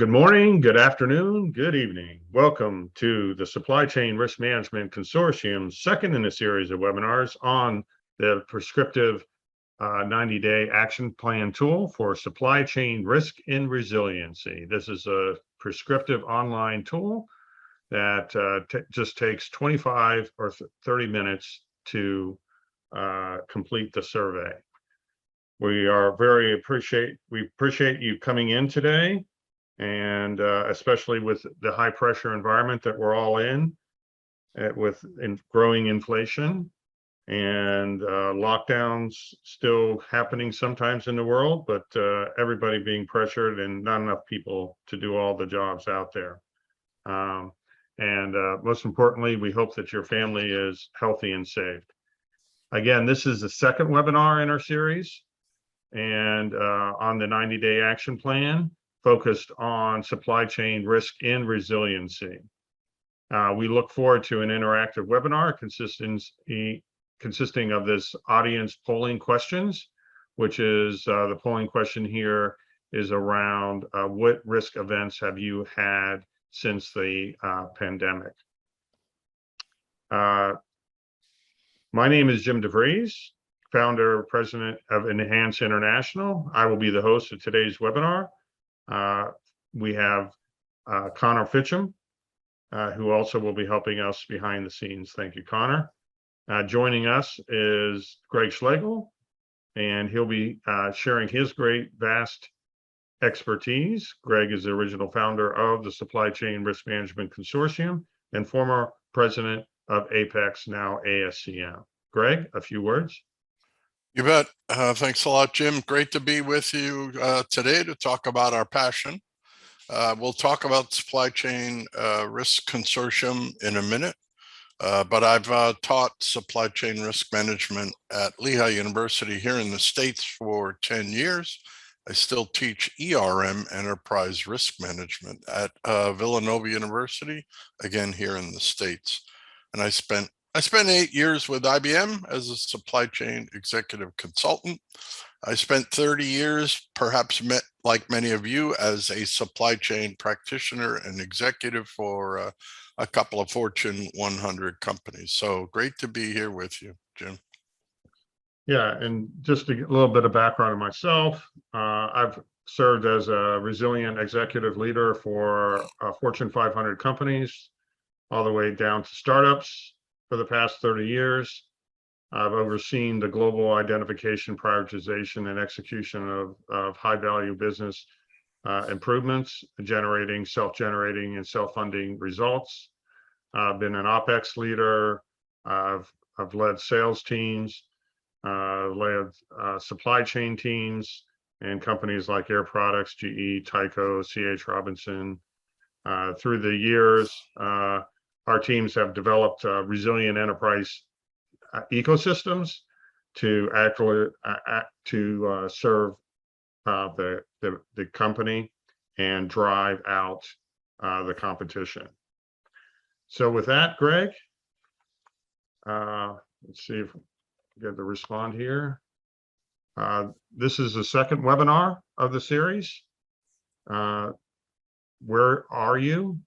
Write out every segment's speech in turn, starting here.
Good morning, good afternoon, good evening. Welcome to the Supply Chain Risk Management Consortium's second in a series of webinars on the Prescriptive 90-day action plan tool for supply chain risk and resiliency. This is a prescriptive online tool that just takes 25 or 30 minutes to complete the survey. We appreciate you coming in today, and especially with the high pressure environment that we're all in, with growing inflation and lockdowns still happening sometimes in the world, but everybody being pressured and not enough people to do all the jobs out there. Most importantly, we hope that your family is healthy and safe. Again, this is the second webinar in our series, and on the 90-day action plan focused on supply chain risk and resiliency. We look forward to an interactive webinar consisting of this audience polling questions, which is the polling question here is around what risk events have you had since the pandemic. My name is Jim Vries, founder, president of Enhance International. I will be the host of today's webinar. We have Connor Fitcham, who also will be helping us behind the scenes. Thank you, Connor. Joining us is Greg Schlegel, and he'll be sharing his vast expertise. Greg is the original founder of the Supply Chain Risk Management Consortium and former president of Apex, now ASCM. Greg, a few words. You bet. Thanks a lot, Jim. Great to be with you today to talk about our passion. We'll talk about Supply Chain Risk Consortium in a minute, but I've taught supply chain risk management at Lehigh University here in the States for 10 years. I still teach ERM, Enterprise Risk Management, at Villanova University, again here in the States. And I spent 8 years with IBM as a supply chain executive consultant. I spent 30 years, perhaps like many of you, as a supply chain practitioner and executive for a couple of Fortune 100 companies. So great to be here with you, Jim. Yeah, and just a little bit of background on myself. I've served as a resilient executive leader for Fortune 500 companies, all the way down to startups. For the past 30 years, I've overseen the global identification, prioritization, and execution of high-value business improvements, self-generating and self-funding results. I've been an OpEx leader. I've led sales teams, led supply chain teams in companies like Air Products, GE, Tyco, C.H. Robinson. Through the years, our teams have developed resilient enterprise ecosystems to serve the company and drive out the competition. So with that, Greg, let's see if we get to respond here. This is the second webinar of the series. Where are you?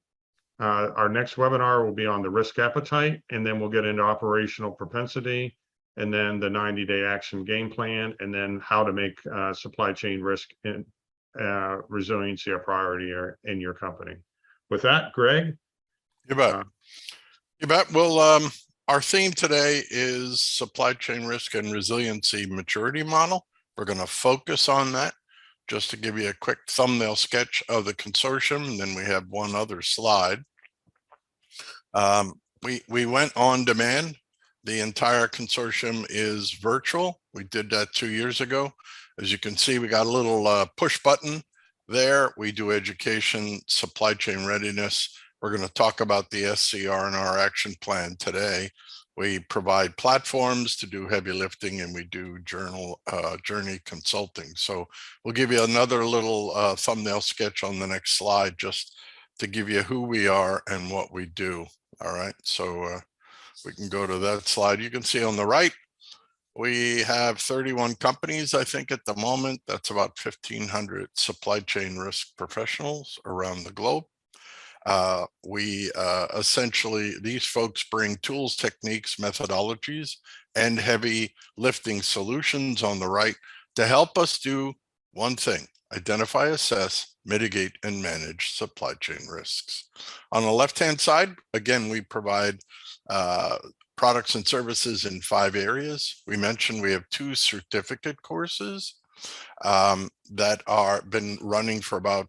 Our next webinar will be on the risk appetite, and then we'll get into operational propensity, and then the 90-day action game plan, and then how to make supply chain risk and resiliency a priority in your company. With that, Greg. You bet. You bet. Well, our theme today is Supply Chain Risk and Resiliency Maturity Model. We're going to focus on that. Just to give you a quick thumbnail sketch of the consortium, and then we have one other slide. We went on demand. The entire consortium is virtual. We did that 2 years ago. As you can see, we got a little push button there. We do education, supply chain readiness. We're going to talk about the SCR&R action plan today. We provide platforms to do heavy lifting, and we do journey consulting. So we'll give you another little thumbnail sketch on the next slide, just to give you who we are and what we do. All right, so we can go to that slide. You can see on the right, We have 31 companies, I think, at the moment. That's about 1,500 supply chain risk professionals around the globe. Essentially, these folks bring tools, techniques, methodologies, and heavy lifting solutions on the right to help us do one thing: identify, assess, mitigate, and manage supply chain risks. On the left-hand side, again, we provide products and services in 5 areas. We mentioned we have 2 certificate courses that are been running for about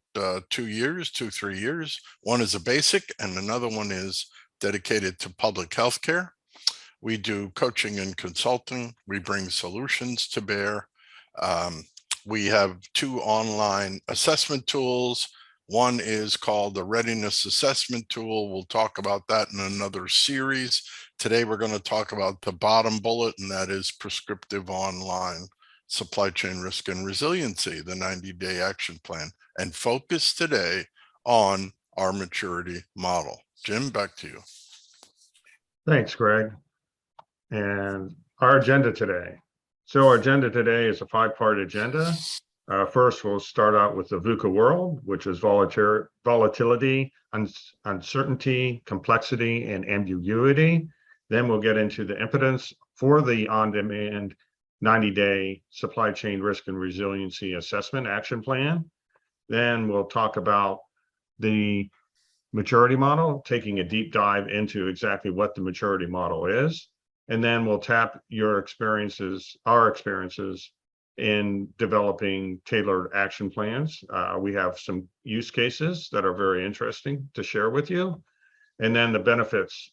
2 years, 3 years. One is a basic and another one is dedicated to public health care. We do coaching and consulting. We bring solutions to bear. We have 2 online assessment tools. One is called the Readiness Assessment Tool. We'll talk about that in another series. Today, we're going to talk about the bottom bullet, and that is Prescriptive Online Supply Chain Risk and Resiliency, the 90-day action plan, and focus today on our maturity model. Jim, back to you. Thanks, Greg. And our agenda today. So our agenda today is a 5-part agenda. First, we'll start out with the VUCA world, which is volatility, uncertainty, complexity, and ambiguity. Then we'll get into the impotence for the on-demand 90-day supply chain risk and resiliency assessment action plan. Then we'll talk about the maturity model, taking a deep dive into exactly what the maturity model is. And then we'll tap your experiences, our experiences in developing tailored action plans. We have some use cases that are very interesting to share with you. And then the benefits,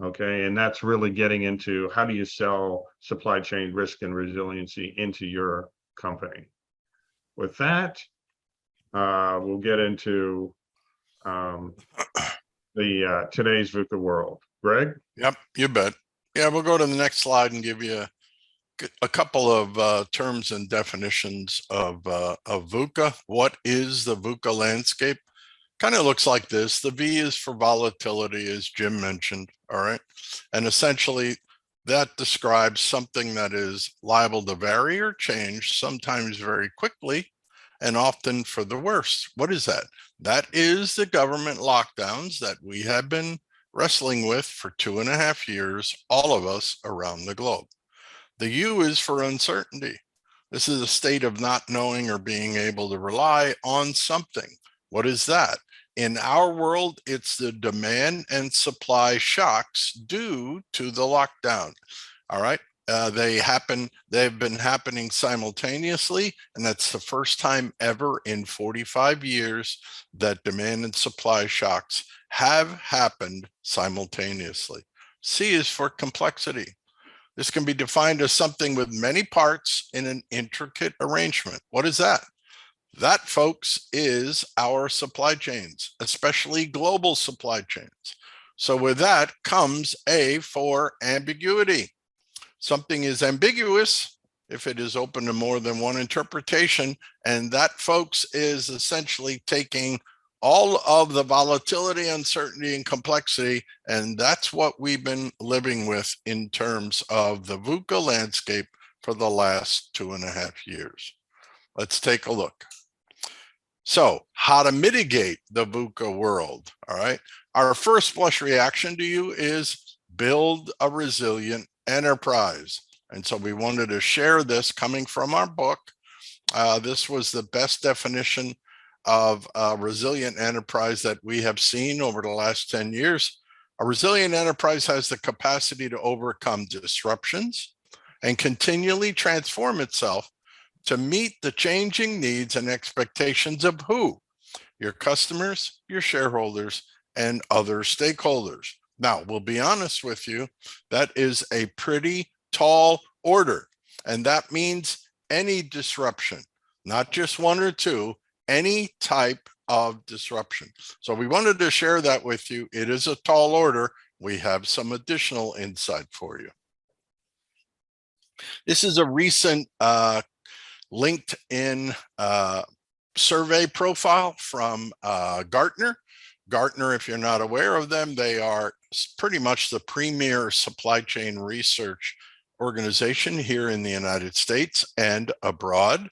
okay? And that's really getting into how do you sell supply chain risk and resiliency into your company. With that, we'll get into today's VUCA world. Greg? Yep, you bet. Yeah, we'll go to the next slide and give you a couple of terms and definitions of VUCA. What is the VUCA landscape? Kind of looks like this. The V is for volatility, as Jim mentioned, all right? And essentially, that describes something that is liable to vary or change, sometimes very quickly, and often for the worse. What is that? That is the government lockdowns that we have been wrestling with for 2.5 years, all of us around the globe. The U is for uncertainty. This is a state of not knowing or being able to rely on something. What is that? In our world, it's the demand and supply shocks due to the lockdown. All right. They've been happening simultaneously, and that's the first time ever in 45 years that demand and supply shocks have happened simultaneously. C is for complexity. This can be defined as something with many parts in an intricate arrangement. What is that? That, folks, is our supply chains, especially global supply chains. So with that comes A for ambiguity. Something is ambiguous if it is open to more than one interpretation, and that, folks, is essentially taking all of the volatility, uncertainty, and complexity, and that's what we've been living with in terms of the VUCA landscape for the last 2.5 years. Let's take a look. So, how to mitigate the VUCA world, all right? Our first blush reaction to you is build a resilient enterprise. And so we wanted to share this coming from our book. This was the best definition of a resilient enterprise that we have seen over the last 10 years. A resilient enterprise has the capacity to overcome disruptions and continually transform itself to meet the changing needs and expectations of who? Your customers, your shareholders, and other stakeholders. Now, we'll be honest with you, that is a pretty tall order, and that means any disruption, not just one or two, any type of disruption. So we wanted to share that with you. It is a tall order. We have some additional insight for you. This is a recent LinkedIn survey profile from Gartner. Gartner, if you're not aware of them, they are pretty much the premier supply chain research organization here in the United States and abroad.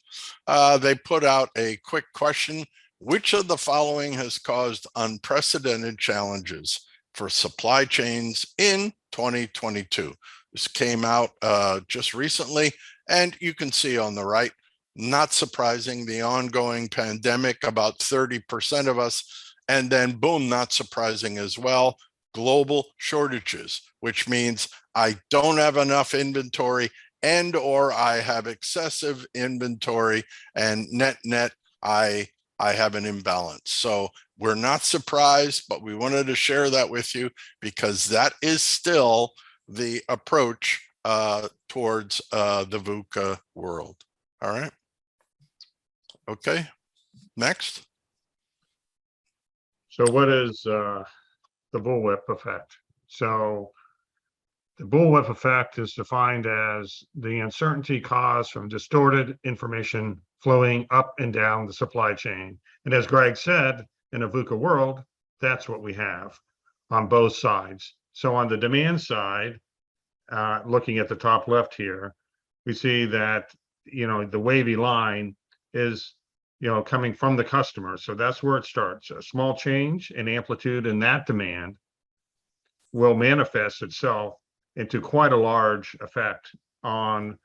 They put out a quick question: which of the following has caused unprecedented challenges for supply chains in 2022? This came out just recently, and you can see on the right, not surprising, the ongoing pandemic, about 30% of us, and then boom, not surprising as well, global shortages, which means I don't have enough inventory and or I have excessive inventory, and net I have an imbalance. So we're not surprised, but we wanted to share that with you because that is still the approach towards the VUCA world. All right. Okay, next. So what is the bullwhip effect? So the bullwhip effect is defined as the uncertainty caused from distorted information flowing up and down the supply chain. And as Greg said, in a VUCA world, that's what we have on both sides. So on the demand side, looking at the top left here, we see that, the wavy line is, coming from the customer. So that's where it starts. A small change in amplitude in that demand will manifest itself into quite a large effect on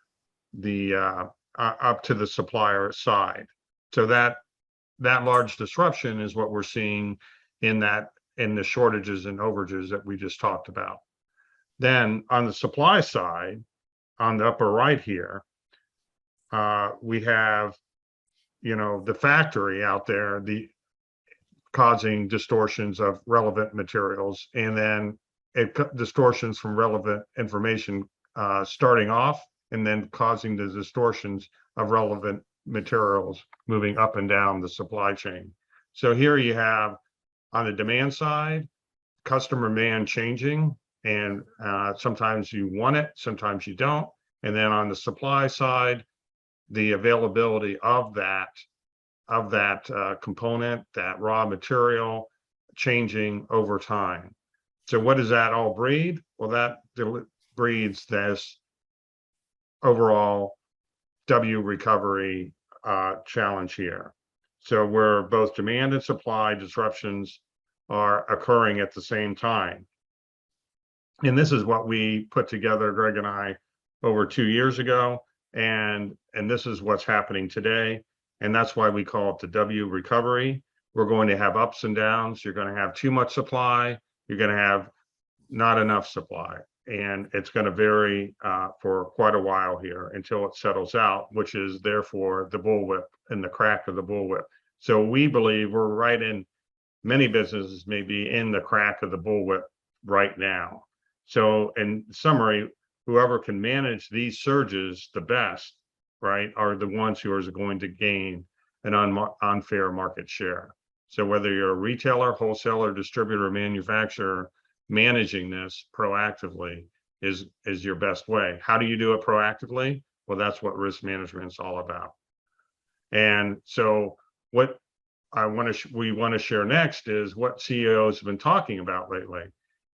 the up to the supplier side. So that large disruption is what we're seeing in the shortages and overages that we just talked about. Then on the supply side, on the upper right here, we have, the factory out there, causing distortions of relevant materials, and then distortions from relevant information starting off, and then causing the distortions of relevant materials moving up and down the supply chain. So here you have, on the demand side, customer demand changing, and sometimes you want it, sometimes you don't. And then on the supply side, the availability of that component, that raw material, changing over time. So what does that all breed? Well, that breeds this overall W recovery challenge here. So where both demand and supply disruptions are occurring at the same time. And this is what we put together, Greg and I, over 2 years ago. And this is what's happening today. And that's why we call it the W recovery. We're going to have ups and downs. You're going to have too much supply. You're going to have not enough supply. And it's going to vary for quite a while here until it settles out, which is therefore the bullwhip and the crack of the bullwhip. So we believe we're right in, many businesses may be in the crack of the bullwhip right now. So in summary, whoever can manage these surges the best, right, are the ones who are going to gain an unfair market share. So whether you're a retailer, wholesaler, distributor, or manufacturer, managing this proactively is your best way. How do you do it proactively? Well, that's what risk management is all about. And so what we want to share next is what CEOs have been talking about lately.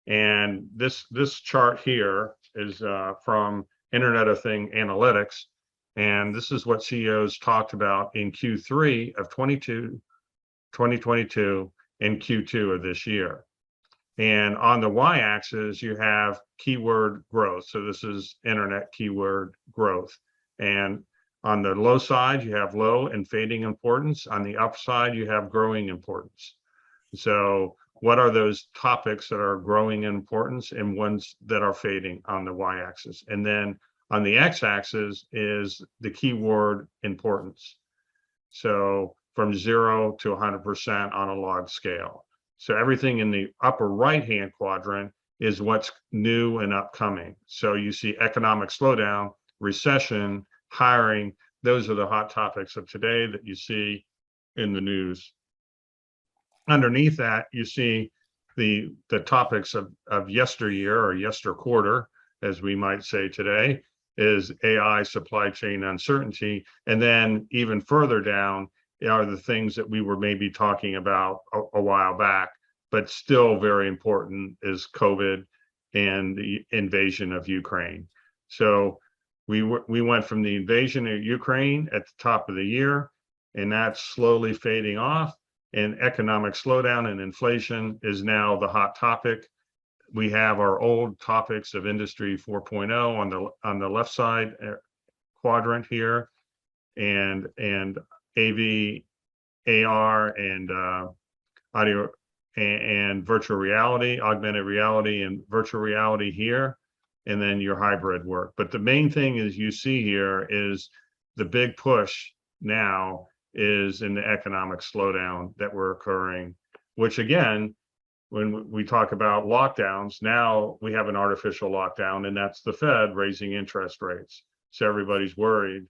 And this chart here is from Internet of Things Analytics. And this is what CEOs talked about in Q3 of 2022 and Q2 of this year. And on the y-axis, you have keyword growth. So this is internet keyword growth. And on the low side, you have low and fading importance. On the upside, you have growing importance. So what are those topics that are growing in importance and ones that are fading on the y-axis? And then on the x-axis is the keyword importance. So from 0 to 100% on a log scale. So everything in the upper right-hand quadrant is what's new and upcoming. So you see economic slowdown, recession, hiring. Those are the hot topics of today that you see in the news. Underneath that, you see the topics of yesteryear or yesterquarter, as we might say today, is AI, supply chain uncertainty. And then even further down are the things that we were maybe talking about a while back, but still very important, is COVID and the invasion of Ukraine. So we went from the invasion of Ukraine at the top of the year, and that's slowly fading off. And economic slowdown and inflation is now the hot topic. We have our old topics of Industry 4.0 on the left side quadrant here, and AV, AR, and audio and virtual reality, augmented reality, and virtual reality here, and then your hybrid work. But the main thing is you see here is the big push now is in the economic slowdown that we're occurring, which again, when we talk about lockdowns, now we have an artificial lockdown, and that's the Fed raising interest rates. So everybody's worried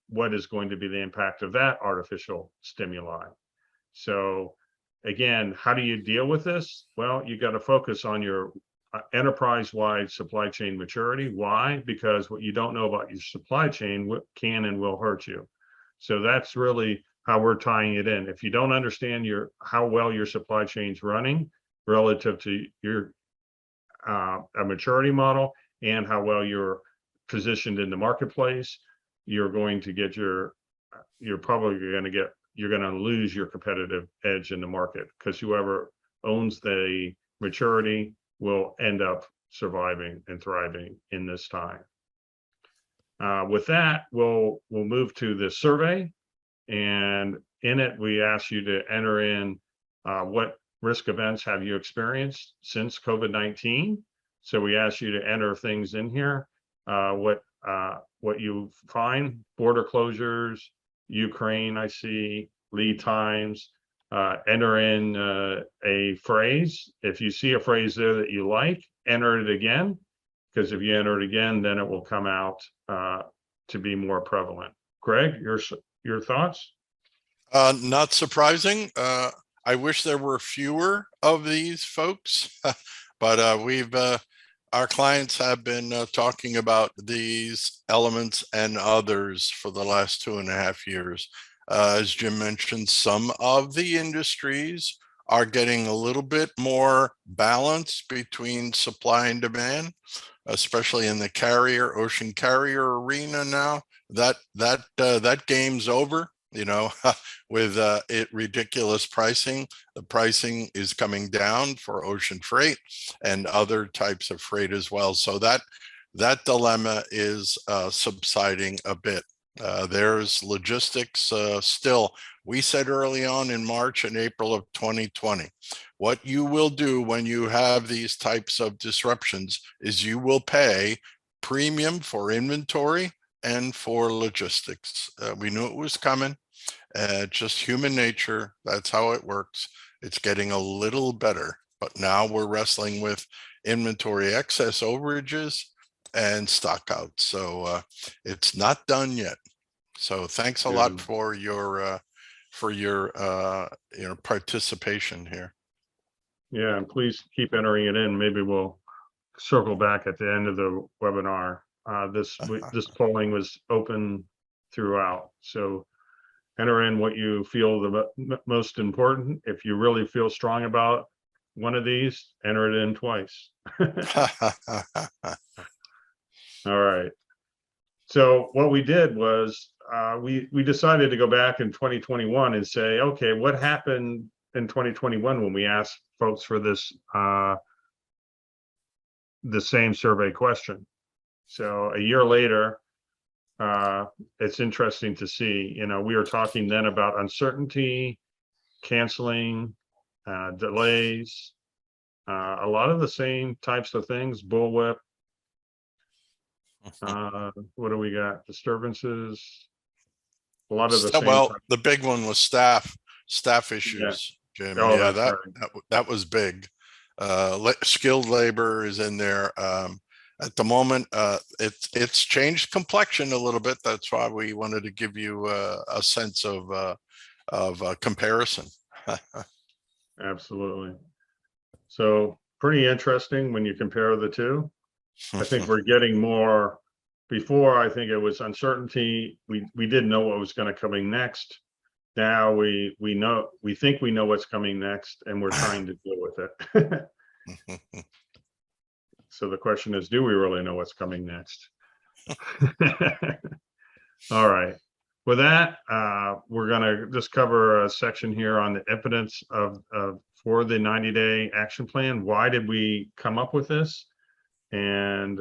what is going to be the impact of that artificial stimuli. So again, how do you deal with this? Well, you got to focus on your enterprise-wide supply chain maturity. Why? Because what you don't know about your supply chain can and will hurt you. So that's really how we're tying it in. If you don't understand how well your supply chain's running relative to your a maturity model and how well you're positioned in the marketplace, you're going to get you're going to lose your competitive edge in the market, because whoever owns the maturity will end up surviving and thriving in this time. With that, we'll move to the survey, and in it we ask you to enter in what risk events have you experienced since COVID-19. So we ask you to enter things in here, what you find: border closures, Ukraine, I see, lead times. Enter in a phrase. If you see a phrase there that you like, enter it again, because if you enter it again, then it will come out to be more prevalent. Greg, your thoughts? Not surprising. I wish there were fewer of these folks, but our clients have been talking about these elements and others for the last 2.5 years. As Jim mentioned, some of the industries are getting a little bit more balance between supply and demand, especially in the ocean carrier arena now. That game's over, with ridiculous pricing. The pricing is coming down for ocean freight and other types of freight as well. So that dilemma is subsiding a bit. There's logistics still. We said early on in March and April of 2020, what you will do when you have these types of disruptions is you will pay premium for inventory and for logistics. We knew it was coming. Just human nature. That's how it works. It's getting a little better, but now we're wrestling with inventory excess, overages, and stockouts. So it's not done yet. So thanks a lot for your participation here. Yeah, and please keep entering it in. Maybe we'll circle back at the end of the webinar. This polling was open throughout, so enter in what you feel the most important. If you really feel strong about one of these, enter it in twice. All right. So what we did was we decided to go back in 2021 and say, okay, what happened in 2021 when we asked folks for this the same survey question. So a year later, it's interesting to see, we were talking then about uncertainty, canceling, delays, a lot of the same types of things, bullwhip. What do we got? Disturbances. A lot of the same. Well, the big one was staff issues, yeah. Jim. Oh, yeah, that was big. Skilled labor is in there. At the moment, it's changed complexion a little bit. That's why we wanted to give you a sense of comparison. Absolutely. So pretty interesting when you compare the two. I think we're getting more. Before, I think it was uncertainty. We didn't know what was going to coming next. Now we think we know what's coming next, and we're trying to deal with it. So the question is, do we really know what's coming next? All right. With that, we're going to just cover a section here on the evidence for the 90-day action plan. Why did we come up with this? And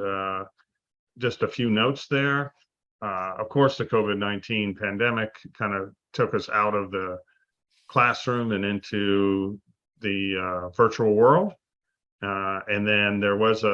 just a few notes there. Of course, the COVID-19 pandemic kind of took us out of the classroom and into the virtual world. And then there was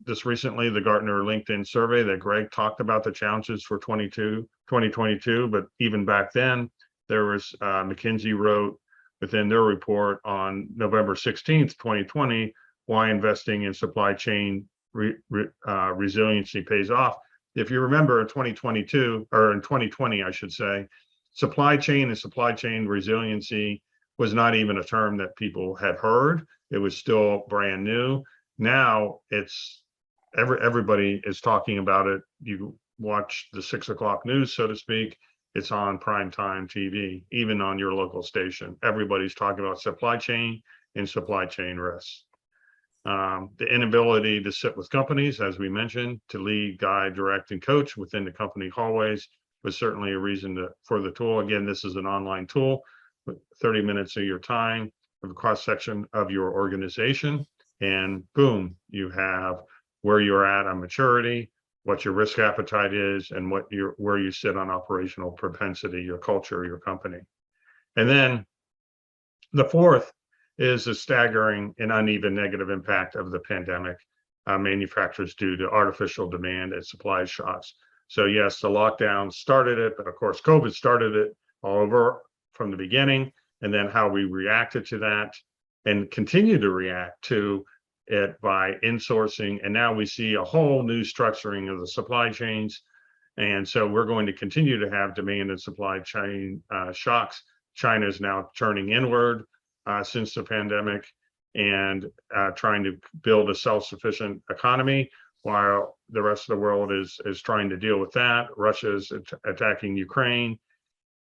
just recently, the Gartner LinkedIn survey that Greg talked about the challenges for 2022, but even back then, there was McKinsey wrote within their report on November 16th, 2020, why investing in supply chain resiliency pays off. If you remember in 2022, or in 2020, I should say, supply chain and supply chain resiliency was not even a term that people had heard. It was still brand new. Now it's everybody is talking about it. You watch the 6 o'clock news, so to speak, it's on primetime TV, even on your local station. Everybody's talking about supply chain and supply chain risks. The inability to sit with companies, as we mentioned, to lead, guide, direct, and coach within the company hallways was certainly a reason for the tool. Again, this is an online tool with 30 minutes of your time, of a cross-section of your organization, and boom, you have where you're at on maturity, what your risk appetite is, and where you sit on operational propensity, your culture, your company. And then the fourth is the staggering and uneven negative impact of the pandemic manufacturers due to artificial demand and supply shocks. So yes, the lockdown started it, but of course, COVID started it all over from the beginning, and then how we reacted to that and continue to react to it by insourcing. And now we see a whole new structuring of the supply chains. And so we're going to continue to have demand and supply chain shocks. China is now turning inward since the pandemic and trying to build a self-sufficient economy while the rest of the world is trying to deal with that. Russia is attacking Ukraine.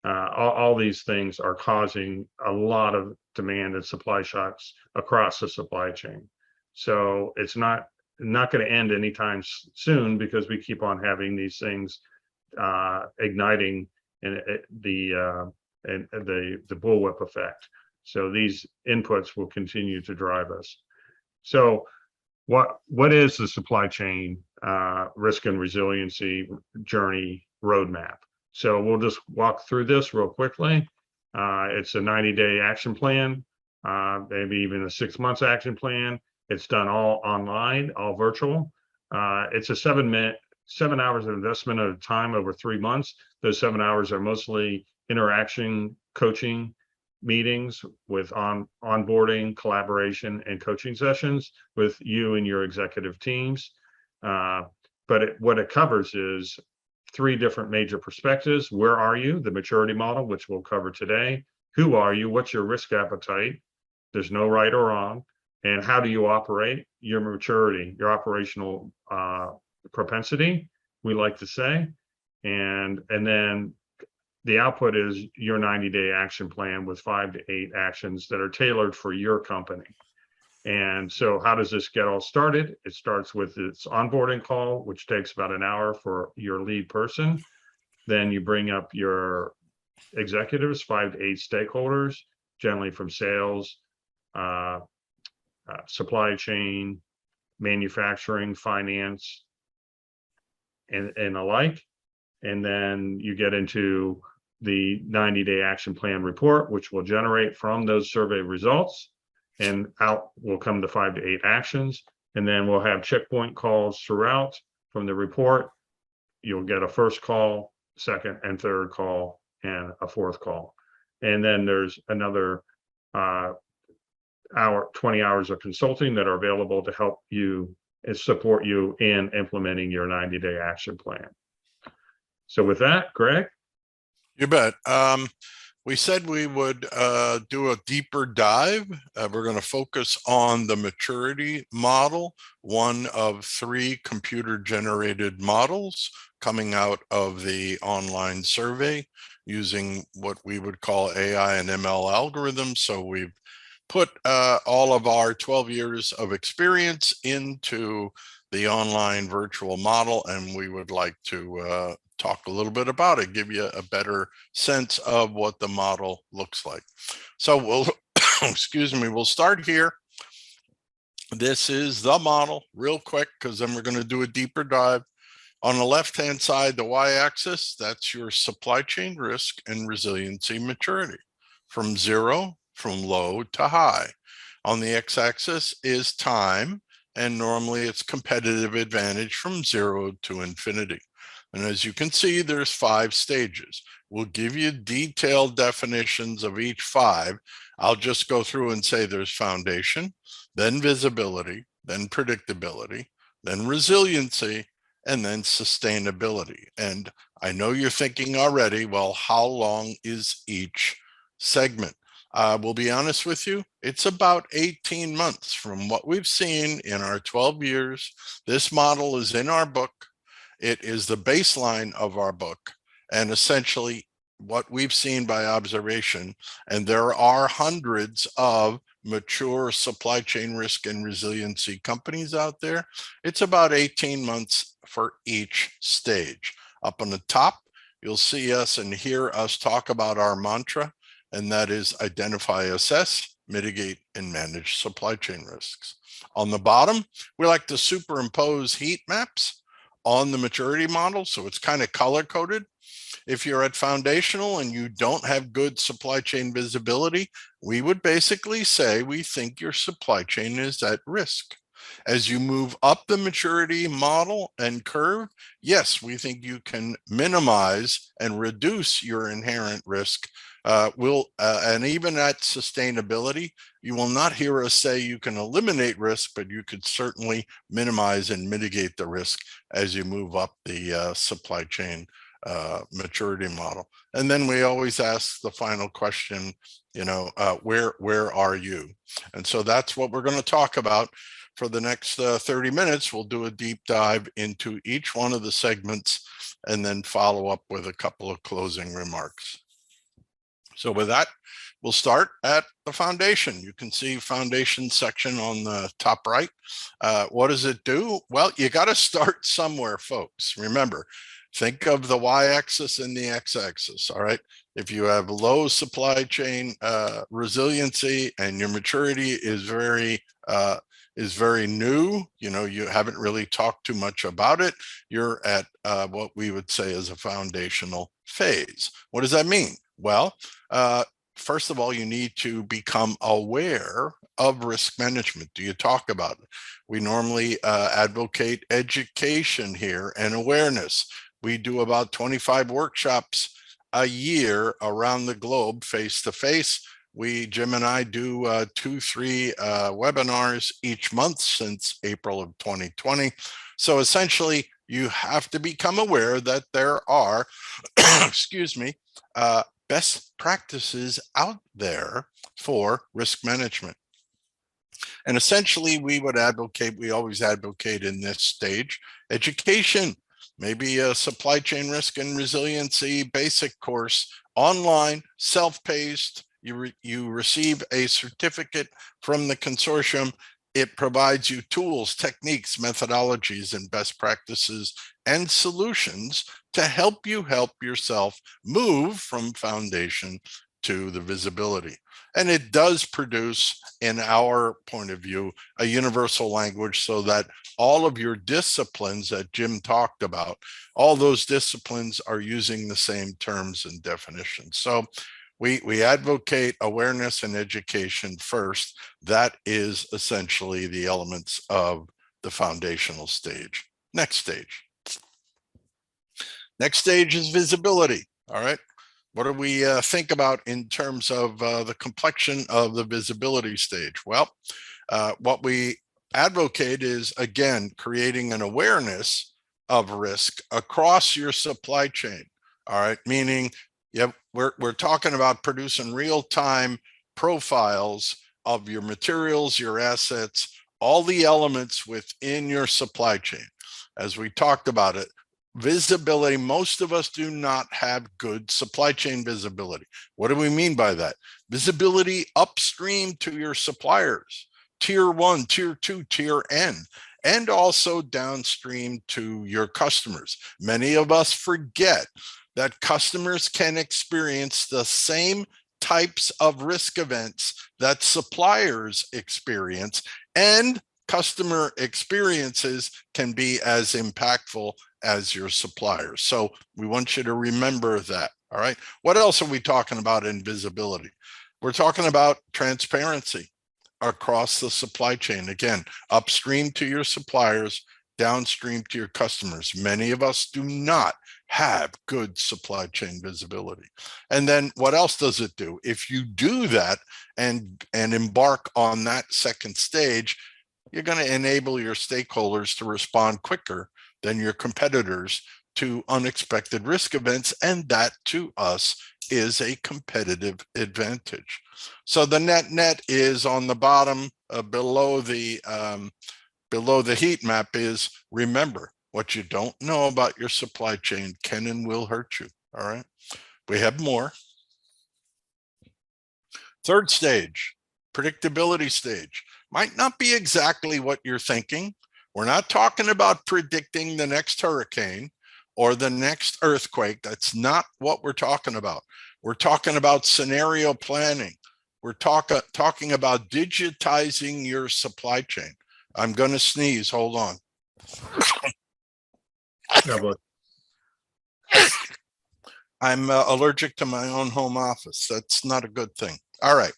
All these things are causing a lot of demand and supply shocks across the supply chain. So it's not going to end anytime soon because we keep on having these things igniting and the bullwhip effect. So these inputs will continue to drive us. So what is the supply chain risk and resiliency journey roadmap? So we'll just walk through this real quickly. It's a 90-day action plan, maybe even a 6 months action plan. It's done all online, all virtual. It's a 7 hours of investment at a time over 3 months. Those 7 hours are mostly interaction, coaching, meetings with onboarding, collaboration, and coaching sessions with you and your executive teams. But what it covers is 3 different major perspectives. Where are you? The maturity model, which we'll cover today. Who are you? What's your risk appetite? There's no right or wrong. And how do you operate? Your maturity, your operational propensity, we like to say. And then the output is your 90-day action plan with 5 to 8 actions that are tailored for your company. And so how does this get all started? It starts with its onboarding call, which takes about an hour for your lead person. Then you bring up your executives, 5 to 8 stakeholders, generally from sales, supply chain, manufacturing, finance, and alike. And then you get into the 90-day action plan report, which will generate from those survey results, and out will come the 5 to 8 actions. And then we'll have checkpoint calls throughout from the report. You'll get a first call, second and third call, and a fourth call. And then there's another 20 hours of consulting that are available to help you and support you in implementing your 90-day action plan. So with that, Greg? You bet. We said we would do a deeper dive. We're going to focus on the maturity model, one of 3 computer-generated models coming out of the online survey using what we would call AI and ML algorithms. So we've put all of our 12 years of experience into the online virtual model, and we would like to talk a little bit about it, give you a better sense of what the model looks like. So we'll, excuse me, we'll start here. This is the model real quick, because then we're going to do a deeper dive. On the left-hand side, the y-axis, that's your supply chain risk and resiliency maturity, from zero, from low to high. On the x-axis is time, and normally it's competitive advantage from 0 to infinity. And as you can see, there's 5 stages. We'll give you detailed definitions of each 5. I'll just go through and say there's foundation, then visibility, then predictability, then resiliency, and then sustainability. And I know you're thinking already, well, how long is each segment? We'll be honest with you, it's about 18 months from what we've seen in our 12 years. This model is in our book. It is the baseline of our book, and essentially what we've seen by observation, and there are hundreds of mature supply chain risk and resiliency companies out there. It's about 18 months for each stage. Up on the top, you'll see us and hear us talk about our mantra, and that is identify, assess, mitigate, and manage supply chain risks. On the bottom, we like to superimpose heat maps on the maturity model, so it's kind of color coded. If you're at foundational and you don't have good supply chain visibility, we would basically say we think your supply chain is at risk. As you move up the maturity model and curve, yes, we think you can minimize and reduce your inherent risk. And even at sustainability, you will not hear us say you can eliminate risk, but you could certainly minimize and mitigate the risk as you move up the supply chain maturity model. And then we always ask the final question, where are you? And so that's what we're going to talk about for the next 30 minutes. We'll do a deep dive into each one of the segments and then follow up with a couple of closing remarks. So with that, we'll start at the foundation. You can see foundation section on the top right. What does it do? Well, you got to start somewhere, folks. Remember, think of the y-axis and the x-axis. All right. If you have low supply chain resiliency and your maturity is very new, you haven't really talked too much about it, you're at what we would say is a foundational phase. What does that mean? Well, first of all, you need to become aware of risk management. Do you talk about it? We normally advocate education here and awareness. We do about 25 workshops a year around the globe, face to face. Jim and I do 2-3 webinars each month since April of 2020. So essentially, you have to become aware that there are, excuse me, best practices out there for risk management. And essentially, we always advocate in this stage, education, maybe a supply chain risk and resiliency basic course, online, self-paced. You receive a certificate from the consortium. It provides you tools, techniques, methodologies, and best practices and solutions to help yourself move from foundation to the visibility. And it does produce, in our point of view, a universal language so that all of your disciplines that Jim talked about, all those disciplines are using the same terms and definitions. So we advocate awareness and education first. That is essentially the elements of the foundational stage. Next stage. Next stage is visibility. All right. What do we think about in terms of the complexion of the visibility stage? Well, what we advocate is, again, creating an awareness of risk across your supply chain. All right. Meaning, we're talking about producing real-time profiles of your materials, your assets, all the elements within your supply chain. As we talked about it, visibility. Most of us do not have good supply chain visibility. What do we mean by that? Visibility upstream to your suppliers, tier 1, tier 2, tier N, and also downstream to your customers. Many of us forget that customers can experience the same types of risk events that suppliers experience, and customer experiences can be as impactful as your suppliers. So we want you to remember that. All right. What else are we talking about in visibility? We're talking about transparency across the supply chain. Again, upstream to your suppliers, downstream to your customers. Many of us do not have good supply chain visibility. And then what else does it do? If you do that and embark on that second stage, you're going to enable your stakeholders to respond quicker than your competitors to unexpected risk events. And that to us is a competitive advantage. So the net is on the bottom below the heat map is, remember, what you don't know about your supply chain can and will hurt you. All right. We have more. Third stage, predictability stage. Might not be exactly what you're thinking. We're not talking about predicting the next hurricane or the next earthquake. That's not what we're talking about. We're talking about scenario planning. We're talking about digitizing your supply chain. I'm going to sneeze. Hold on. Yeah, but I'm allergic to my own home office. That's not a good thing. All right.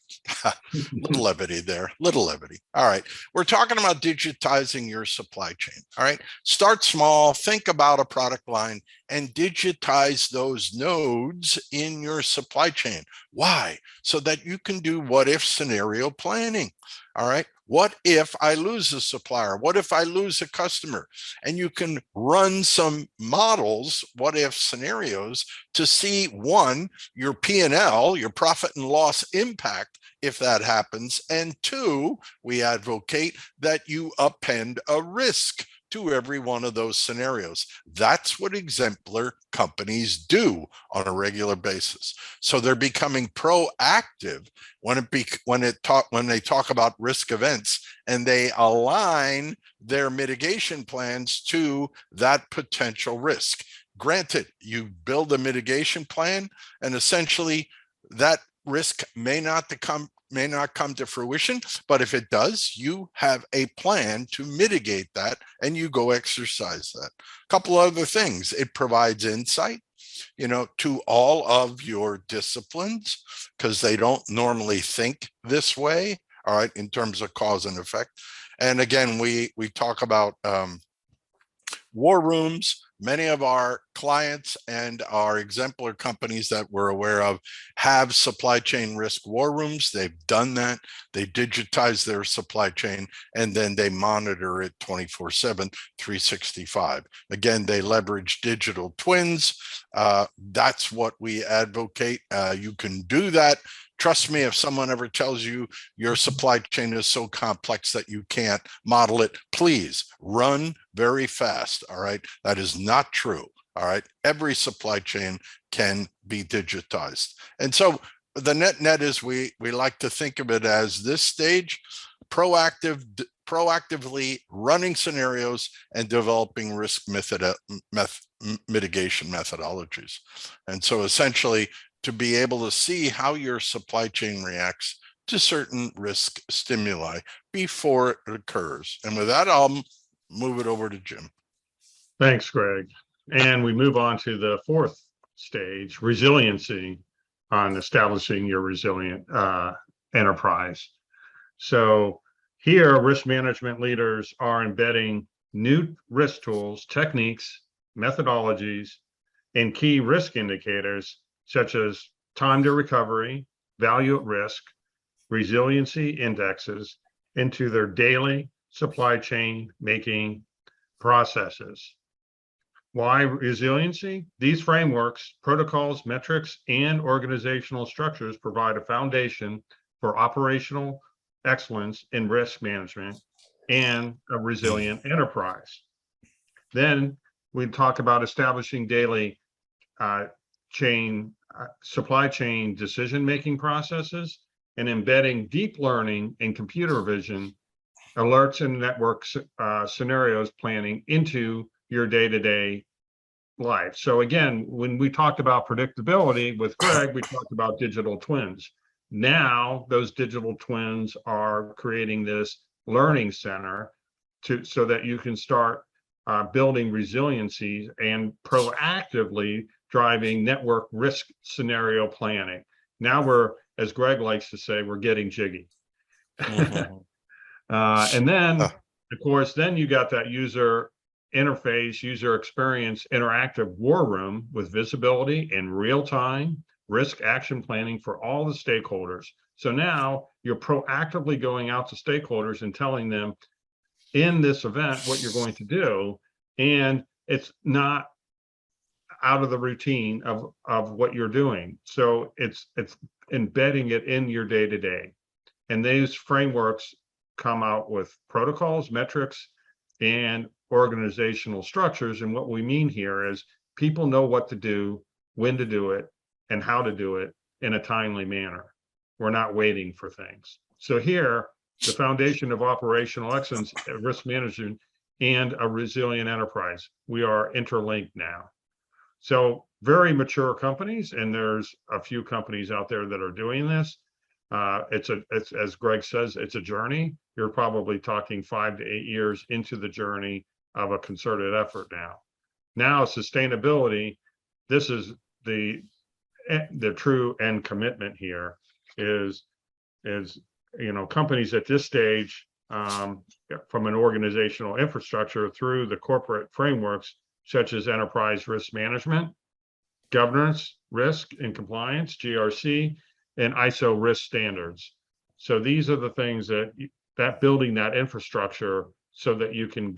Little levity there. Little levity. All right. We're talking about digitizing your supply chain. All right. Start small. Think about a product line and digitize those nodes in your supply chain. Why? So that you can do what if scenario planning. All right. What if I lose a supplier? What if I lose a customer? And you can run some models, what if scenarios, to see, one, your P&L, your profit and loss impact if that happens, and two, we advocate that you append a risk to every one of those scenarios. That's what exemplar companies do on a regular basis. So they're becoming proactive when they talk about risk events, and they align their mitigation plans to that potential risk. Granted, you build a mitigation plan, and essentially that risk may not come to fruition, but if it does, you have a plan to mitigate that, and you go exercise that. A couple other things: it provides insight, to all of your disciplines, because they don't normally think this way, all right, in terms of cause and effect. And again, we talk about war rooms. Many of our clients and our exemplar companies that we're aware of have supply chain risk war rooms. They've done that. They digitize their supply chain, and then they monitor it 24/7, 365. Again, they leverage digital twins. That's what we advocate. You can do that. Trust me, if someone ever tells you your supply chain is so complex that you can't model it, please run very fast. All right. That is not true. All right. Every supply chain can be digitized. And so the net is we like to think of it as this stage, proactively running scenarios and developing risk mitigation methodologies. And so essentially, to be able to see how your supply chain reacts to certain risk stimuli before it occurs. And with that, I'll move it over to Jim. Thanks, Greg. And we move on to the fourth stage, resiliency, on establishing your resilient enterprise. So here, risk management leaders are embedding new risk tools, techniques, methodologies, and key risk indicators such as time to recovery, value at risk, resiliency indexes into their daily supply chain making processes. Why resiliency? These frameworks, protocols, metrics, and organizational structures provide a foundation for operational excellence in risk management and a resilient enterprise. Then we talk about establishing daily supply chain decision-making processes and embedding deep learning and computer vision alerts and network scenarios planning into your day-to-day life. So again, when we talked about predictability with Greg, we talked about digital twins. Now those digital twins are creating this learning center so that you can start building resiliencies and proactively driving network risk scenario planning. Now we're, as Greg likes to say, we're getting jiggy. Mhm. And then, of course, then you got that user interface, user experience, interactive war room with visibility and real-time risk action planning for all the stakeholders. So now you're proactively going out to stakeholders and telling them in this event what you're going to do, and it's not out of the routine of what you're doing. So it's embedding it in your day-to-day. And these frameworks come out with protocols, metrics, and organizational structures. And what we mean here is people know what to do, when to do it, and how to do it in a timely manner. We're not waiting for things. So here, the foundation of operational excellence, risk management, and a resilient enterprise. We are interlinked now. So very mature companies, and there's a few companies out there that are doing this. It's as Greg says, it's a journey. You're probably talking 5 to 8 years into the journey of a concerted effort now. Now sustainability, this is the true end commitment here is companies at this stage, from an organizational infrastructure through the corporate frameworks such as enterprise risk management, governance, risk and compliance, GRC, and ISO risk standards. So these are the things that building that infrastructure so that you can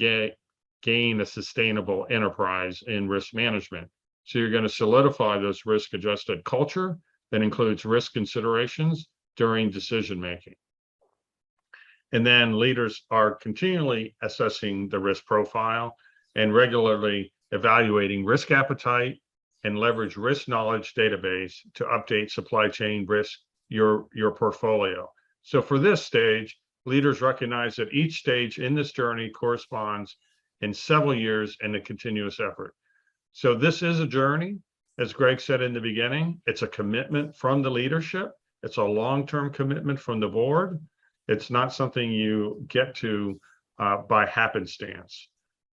gain a sustainable enterprise in risk management. So you're going to solidify this risk adjusted culture that includes risk considerations during decision making. And then leaders are continually assessing the risk profile and regularly evaluating risk appetite and leverage risk knowledge database to update supply chain risk, your portfolio. So for this stage, leaders recognize that each stage in this journey corresponds in several years in a continuous effort. So this is a journey, as Greg said in the beginning. It's a commitment from the leadership. It's a long-term commitment from the board. It's not something you get to by happenstance.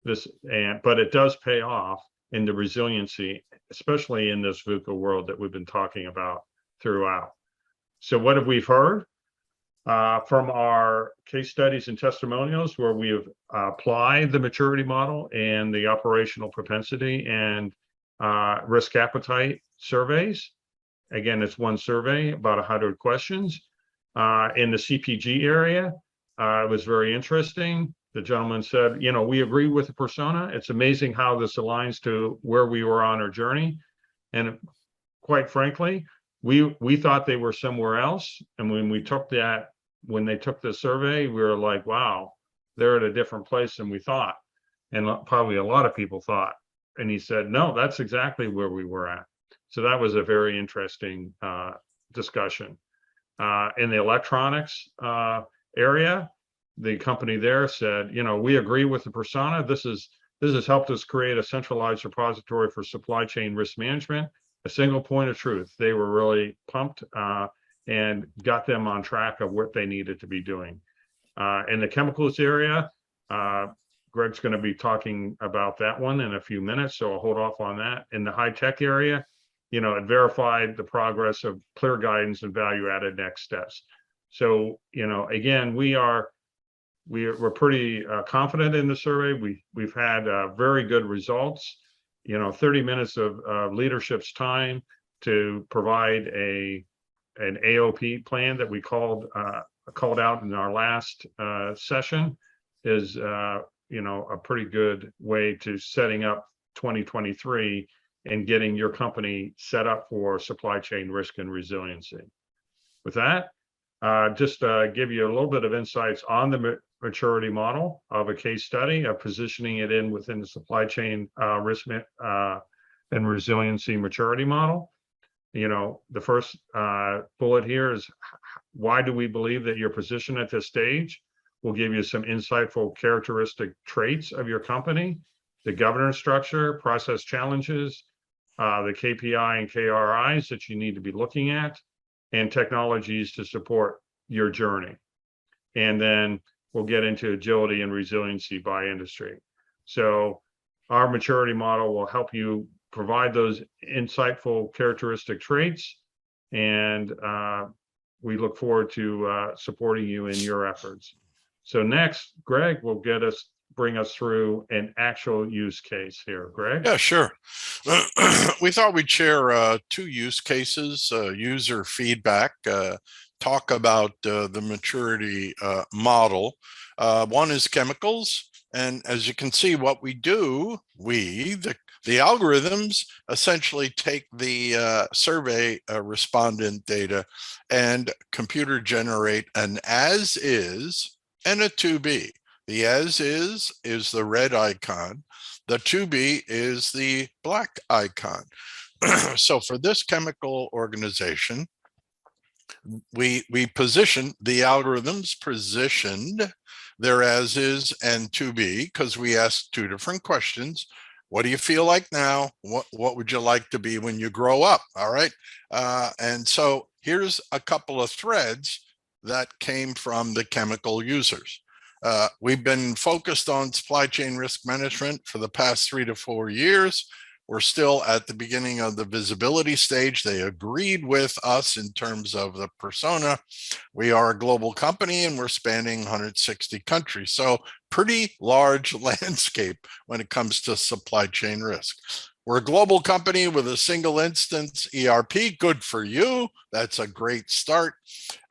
But it does pay off in the resiliency, especially in this VUCA world that we've been talking about throughout. So what have we heard from our case studies and testimonials where we have applied the maturity model and the operational propensity and risk appetite surveys? Again, it's one survey, about 100 questions. In the CPG area, it was very interesting. The gentleman said, we agree with the persona. It's amazing how this aligns to where we were on our journey. And quite frankly, we thought they were somewhere else. And when they took the survey, we were like, wow, they're at a different place than we thought. And probably a lot of people thought. And he said, no, that's exactly where we were at. So that was a very interesting discussion. In the electronics area, the company there said, we agree with the persona. This has helped us create a centralized repository for supply chain risk management, a single point of truth. They were really pumped and got them on track of what they needed to be doing. In the chemicals area, Greg's going to be talking about that one in a few minutes, so I'll hold off on that. In the high tech area, it verified the progress of clear guidance and value-added next steps. So, again, we're pretty confident in the survey. We've had very good results. 30 minutes of leadership's time to provide an AOP plan that we called out in our last session is a pretty good way to setting up 2023 and getting your company set up for supply chain risk and resiliency. With that, just give you a little bit of insights on the maturity model of a case study of positioning it in within the supply chain risk and resiliency maturity model. You know, the first bullet here is, why do we believe that your position at this stage will give you some insightful characteristic traits of your company, the governance structure, process challenges, the KPI and KRIs that you need to be looking at, and technologies to support your journey. And then we'll get into agility and resiliency by industry. So our maturity model will help you provide those insightful characteristic traits, and we look forward to supporting you in your efforts. So next, Greg will bring us through an actual use case here. Greg? Yeah, sure. We thought we'd share two use cases, user feedback, talk about the maturity model. One is chemicals. And as you can see, what we do, the algorithms essentially take the survey respondent data and computer generate an as is and a to be. The as is the red icon. The to be is the black icon. So for this chemical organization, we position the algorithms positioned their as is and to be, because we asked two different questions. What do you feel like now? What would you like to be when you grow up? All right. And so here's a couple of threads that came from the chemical users. We've been focused on supply chain risk management for the past 3 to 4 years. We're still at the beginning of the visibility stage. They agreed with us in terms of the persona. We are a global company and we're spanning 160 countries. So pretty large landscape when it comes to supply chain risk. We're a global company with a single instance ERP. Good for you. That's a great start.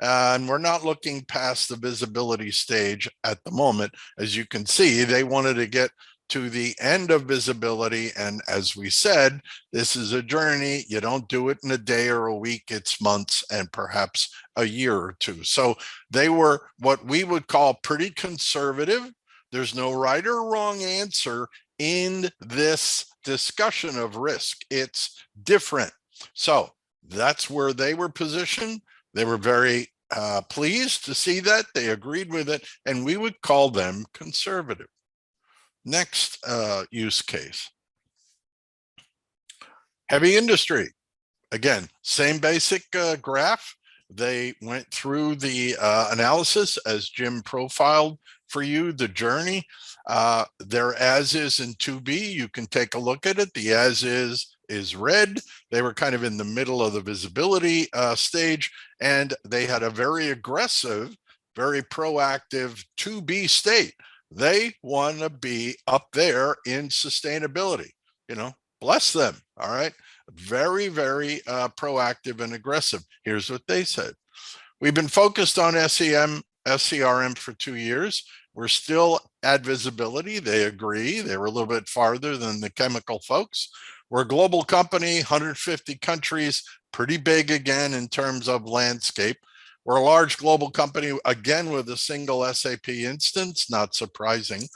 And we're not looking past the visibility stage at the moment. As you can see, they wanted to get to the end of visibility. And as we said, this is a journey. You don't do it in a day or a week. It's months and perhaps a year or two. So they were what we would call pretty conservative. There's no right or wrong answer in this discussion of risk. It's different. So that's where they were positioned. They were very pleased to see that. They agreed with it, and we would call them conservative. Next use case. Heavy industry. Again, same basic graph. They went through the analysis as Jim profiled for you, the journey. Their as is and to be, you can take a look at it. The as is red. They were kind of in the middle of the visibility stage, and they had a very aggressive, very proactive to be state. They want to be up there in sustainability. You know, bless them. All right. Very, very proactive and aggressive. Here's what they said. We've been focused on SCRM for 2 years. We're still at visibility. They agree. They were a little bit farther than the chemical folks. We're a global company, 150 countries, pretty big again in terms of landscape. We're a large global company, again, with a single SAP instance, not surprising.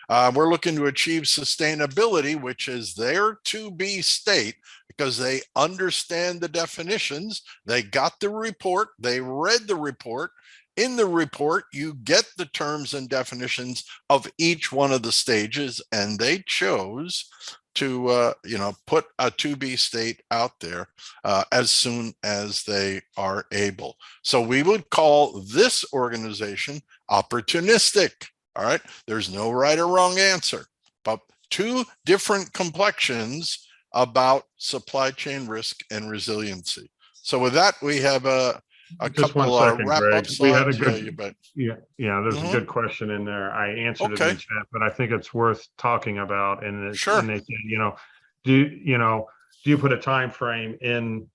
We're looking to achieve sustainability, which is their to-be state, because they understand the definitions. They got the report. They read the report. In the report, you get the terms and definitions of each one of the stages, and they chose to put a to-be state out there as soon as they are able. So we would call this organization opportunistic. All right, there's no right or wrong answer, but two different complexions about supply chain risk and resiliency. So with that, we have a Just couple 1 of second, wrap-up Greg. slides. We had a Yeah, good, you bet. there's a good question in there. I answered it in Okay. the chat, but I think it's worth talking about. And Sure. And they said, do you put a time frame in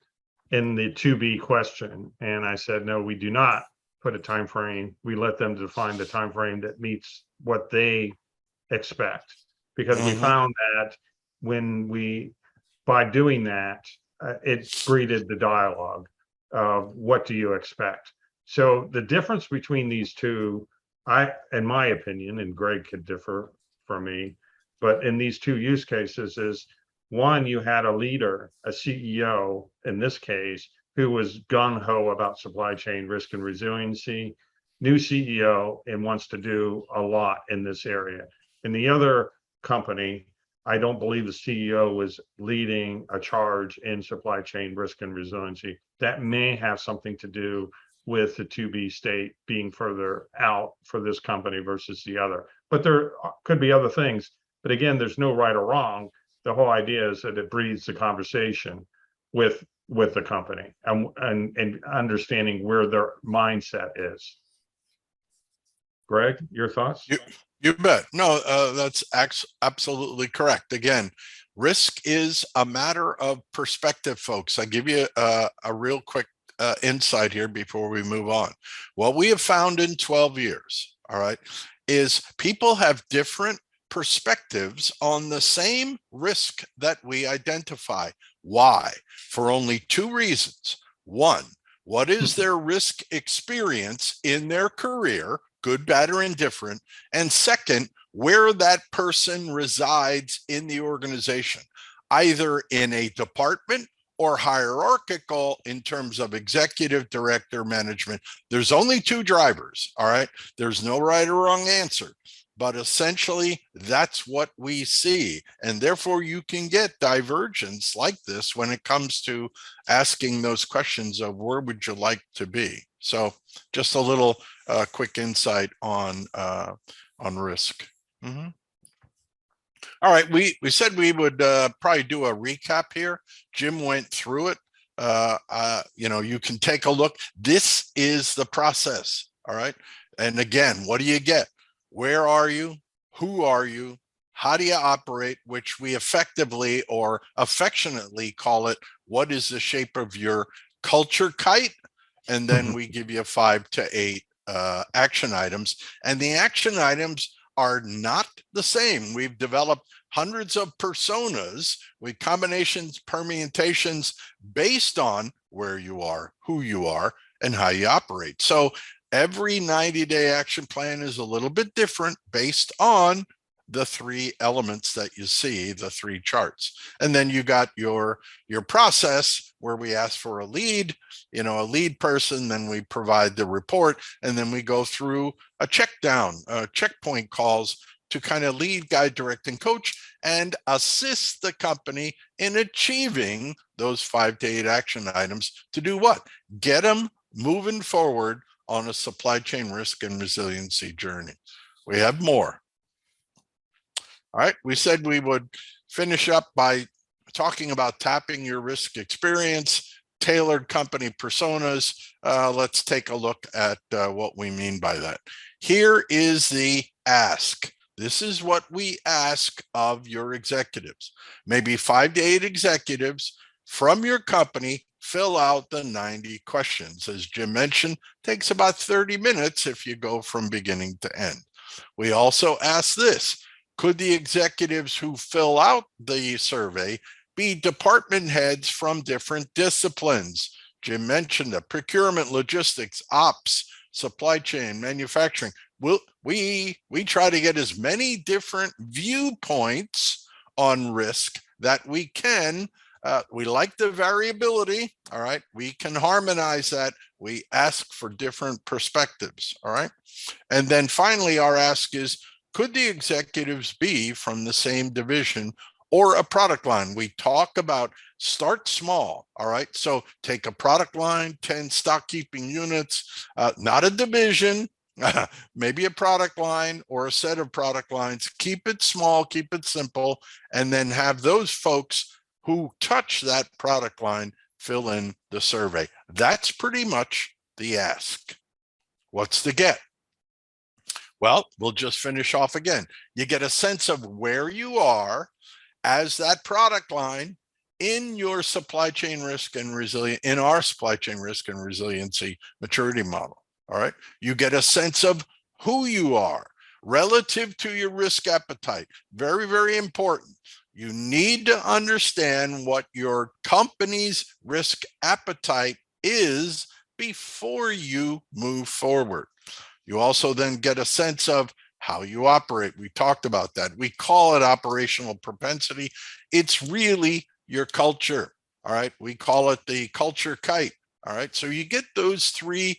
the to be question? And I said, no, we do not put a time frame. We let them define the time frame that meets what they expect, because we found that by doing that, it breeded the dialogue of what do you expect. So the difference between these two in my opinion, and Greg could differ from me, but in these two use cases is one, you had a leader, a CEO in this case, who was gung-ho about supply chain risk and resiliency, new CEO, and wants to do a lot in this area. In the other company, I don't believe the CEO was leading a charge in supply chain risk and resiliency. That may have something to do with the 2B state being further out for this company versus the other. But there could be other things. But again, there's no right or wrong. The whole idea is that it breeds the conversation with the company and understanding where their mindset is. Greg, your thoughts? You bet. No, that's absolutely correct. Again, risk is a matter of perspective, folks. I give you a real quick insight here before we move on. What we have found in 12 years, all right, is people have different perspectives on the same risk that we identify. Why? For only two reasons. One, what is their risk experience in their career, good, bad, or indifferent? And second, where that person resides in the organization, either in a department or hierarchical in terms of executive, director, management. There's only two drivers, all right? There's no right or wrong answer, but essentially that's what we see. And therefore you can get divergence like this when it comes to asking those questions of where would you like to be? So just a little quick insight on risk. Mm-hmm. All right, we said we would probably do a recap here. Jim went through it. You can take a look. This is the process, all right? And again, what do you get? Where are you? Who are you? How do you operate? Which we effectively or affectionately call it, what is the shape of your culture kite? And then we give you 5 to 8 action items. And the action items are not the same. We've developed hundreds of personas with combinations, permutations based on where you are, who you are, and how you operate. So every 90-day action plan is a little bit different based on the 3 elements that you see, the 3 charts. And then you got your process where we ask for a lead, a lead person, then we provide the report, and then we go through a checkpoint calls to kind of lead, guide, direct, and coach, and assist the company in achieving those 5 to 8 action items to do what? Get them moving forward on a supply chain risk and resiliency journey. We have more. All right, we said we would finish up by talking about tapping your risk experience, tailored company personas. Let's take a look at what we mean by that. Here is the ask. This is what we ask of your executives. Maybe 5 to 8 executives from your company fill out the 90 questions. As Jim mentioned, takes about 30 minutes if you go from beginning to end. We also ask this: could the executives who fill out the survey be department heads from different disciplines? Jim mentioned the procurement, logistics, ops, supply chain, manufacturing. We try to get as many different viewpoints on risk that we can. We like the variability, all right? We can harmonize that. We ask for different perspectives, all right? And then finally, our ask is, could the executives be from the same division or a product line? We talk about start small, all right? So take a product line, 10 stock keeping units, not a division, maybe a product line or a set of product lines. Keep it small, keep it simple, and then have those folks who touch that product line fill in the survey. That's pretty much the ask. What's the get? Well, we'll just finish off again. You get a sense of where you are as that product line in your supply chain risk and in our supply chain risk and resiliency maturity model. All right. You get a sense of who you are relative to your risk appetite. Very, very important. You need to understand what your company's risk appetite is before you move forward. You also then get a sense of how you operate. We talked about that. We call it operational propensity. It's really your culture. All right. We call it the culture kite. All right. So you get those three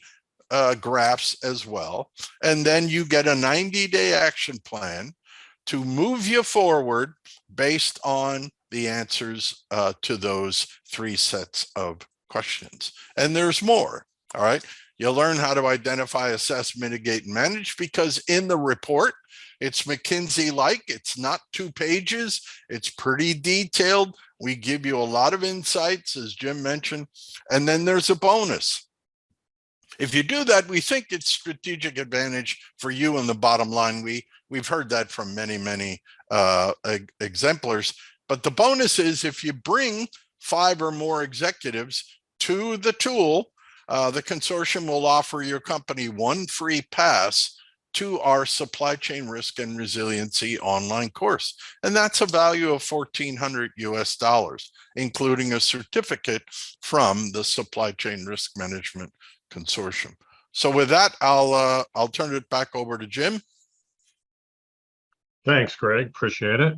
graphs as well. And then you get a 90-day action plan to move you forward based on the answers to those three sets of questions. And there's more. All right. You'll learn how to identify, assess, mitigate, and manage, because in the report, it's McKinsey-like. It's not 2 pages. It's pretty detailed. We give you a lot of insights, as Jim mentioned, and then there's a bonus. If you do that, we think it's strategic advantage for you in the bottom line. We've heard that from many exemplars, but the bonus is if you bring 5 or more executives to the tool, the consortium will offer your company 1 free pass to our Supply Chain Risk and Resiliency online course. And that's a value of $1,400 US, including a certificate from the Supply Chain Risk Management Consortium. So with that, I'll turn it back over to Jim. Thanks, Greg. Appreciate it.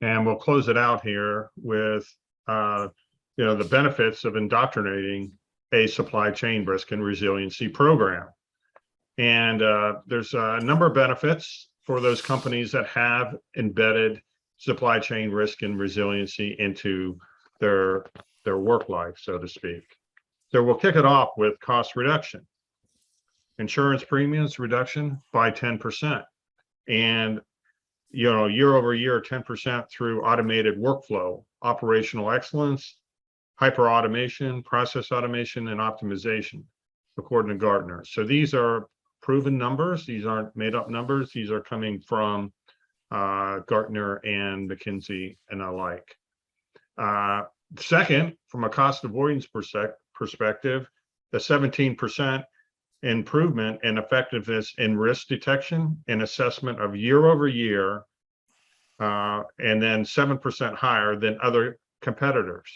And we'll close it out here with the benefits of indoctrinating a supply chain risk and resiliency program. And there's a number of benefits for those companies that have embedded supply chain risk and resiliency into their work life, so to speak. So we'll kick it off with cost reduction. Insurance premiums reduction by 10%. And year over year, 10% through automated workflow, operational excellence, hyper automation, process automation, and optimization, according to Gartner. So these are proven numbers. These aren't made up numbers. These are coming from Gartner and McKinsey and alike. Second, from a cost avoidance perspective, the 17% improvement in effectiveness in risk detection and assessment of year over year, and then 7% higher than other competitors.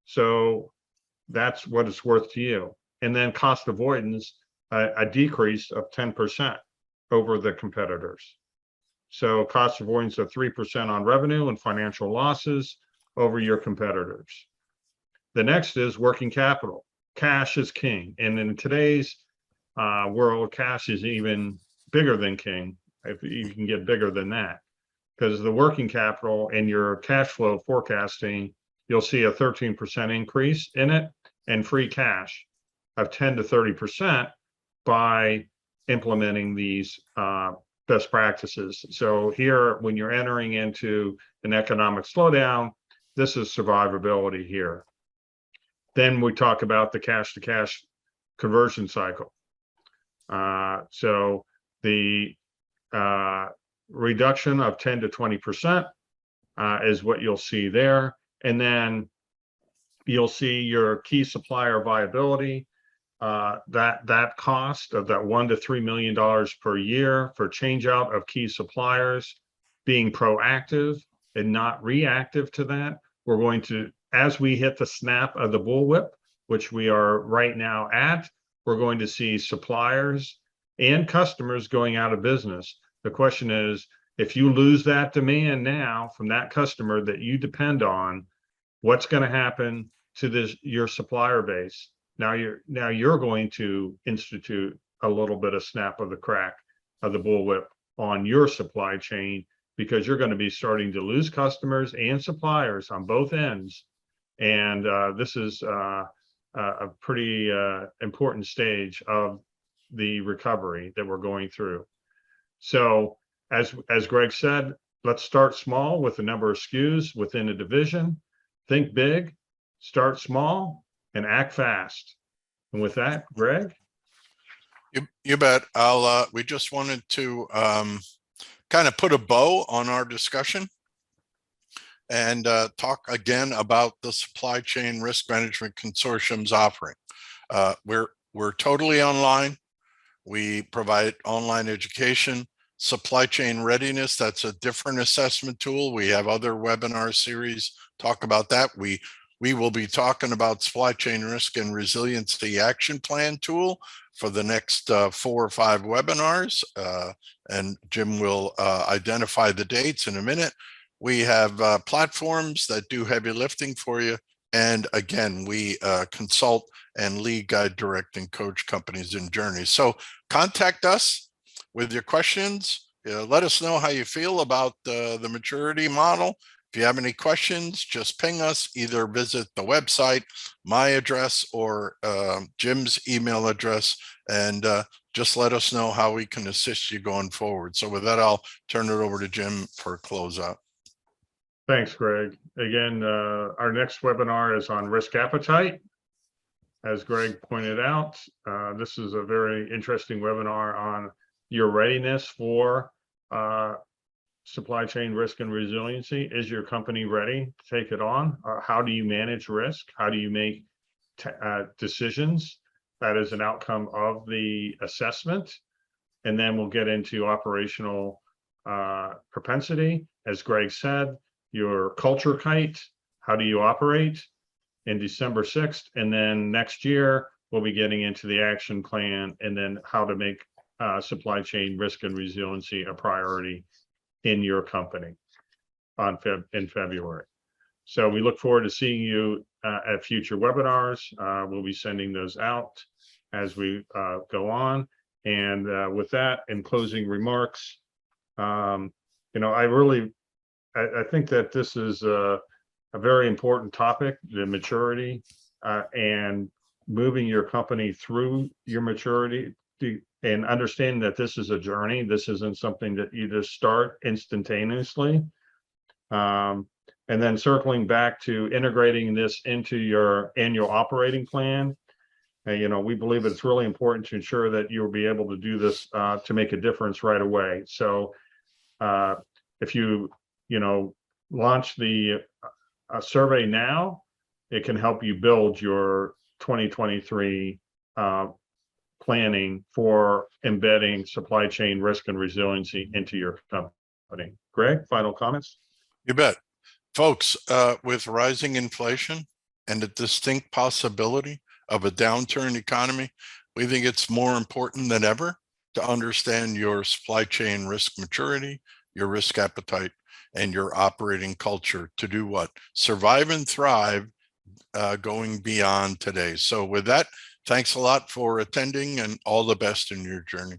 So that's what it's worth to you. And then cost avoidance, a decrease of 10% over the competitors. So cost avoidance of 3% on revenue and financial losses over your competitors. The next is working capital. Cash is king. And in today's world, cash is even bigger than king, if you can get bigger than that. Because the working capital and your cash flow forecasting, you'll see a 13% increase in it, and free cash of 10 to 30% by implementing these best practices. So here, when you're entering into an economic slowdown, this is survivability here. Then we talk about the cash to cash conversion cycle. So the reduction of 10 to 20% is what you'll see there. And then you'll see your key supplier viability, that cost of that $1 to $3 million per year for change out of key suppliers, being proactive and not reactive to that. We're going to, as we hit the snap of the bullwhip, which we are right now at, we're going to see suppliers and customers going out of business. The question is, if you lose that demand now from that customer that you depend on, what's going to happen to your supplier base? Now you're going to institute a little bit of snap of the crack of the bullwhip on your supply chain, because you're going to be starting to lose customers and suppliers on both ends. And this is a pretty important stage of the recovery that we're going through. So as Greg said, let's start small with the number of SKUs within a division. Think big, start small, and act fast. And with that, Greg? You bet. We just wanted to kind of put a bow on our discussion and talk again about the Supply Chain Risk Management Consortium's offering. We're totally online. We provide online education, supply chain readiness. That's a different assessment tool. We have other webinar series talk about that. We We will be talking about Supply Chain Risk and Resiliency Action Plan tool for the next 4 or 5 webinars. And Jim will identify the dates in a minute. We have platforms that do heavy lifting for you. And again, we consult and lead, guide, direct, and coach companies in journeys. So contact us with your questions. Let us know how you feel about the maturity model. If you have any questions, just ping us, either visit the website, my address, or Jim's email address, and just let us know how we can assist you going forward. So with that, I'll turn it over to Jim for a closeout. Thanks, Greg. Again, our next webinar is on risk appetite. As Greg pointed out, this is a very interesting webinar on your readiness for supply chain risk and resiliency. Is your company ready to take it on? How do you manage risk? How do you make decisions? That is an outcome of the assessment. And then we'll get into operational propensity. As Greg said, your culture kite, how do you operate in December 6th? And then next year, we'll be getting into the action plan and then how to make supply chain risk and resiliency a priority in your company in February. So we look forward to seeing you at future webinars. We'll be sending those out as we go on. And with that, in closing remarks, I think that this is a very important topic, the maturity and moving your company through your maturity, and understanding that this is a journey. This isn't something that you just start instantaneously. And then circling back to integrating this into your annual operating plan. We believe it's really important to ensure that you'll be able to do this to make a difference right away. So if you launch the survey now, it can help you build your 2023 planning for embedding supply chain risk and resiliency into your company. Greg, final comments? You bet. Folks, with rising inflation and the distinct possibility of a downturn economy, we think it's more important than ever to understand your supply chain risk maturity, your risk appetite, and your operating culture to do what? Survive and thrive going beyond today. So with that, thanks a lot for attending and all the best in your journey.